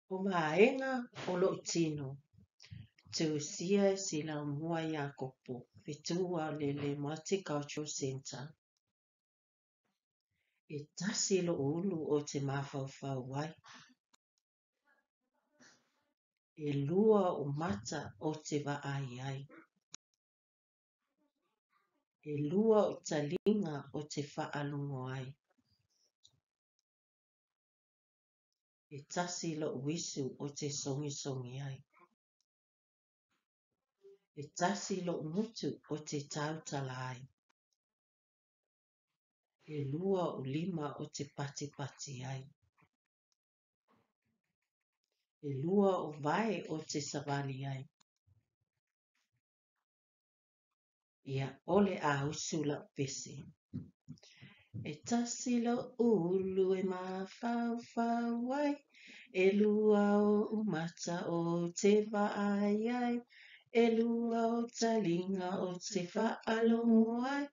O maenga o lo tino, te usia e sila mua ia kopo, petua lele Multicultural Center. E tasi lo ulu o te mawhauwhau wai. E lua o mata o te waai ai. E lua o talinga o te whaalungo ai. E tasi lo wisu o te songi ai. E tasi lo mutu o te tautala ai. E lua o lima o te pati ai. E lua o vai o te savali ai. Ia ole a usula pesi. E tasi lo ulu e mawhau ai. E lua o umata o te waai ai. E lua o talinga o te whaalongo ai.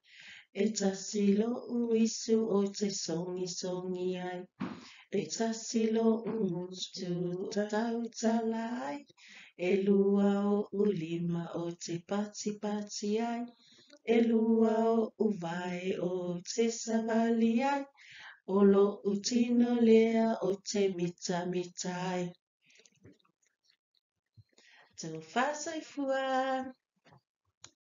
E tasi lo uisu o te songi ai. E tasi lo umutu o tautala ai. E lua o ulima o te pati ai. E lua o uwai o te savali ai. O lo utino lea o te mita ai. Tau whasai fuan.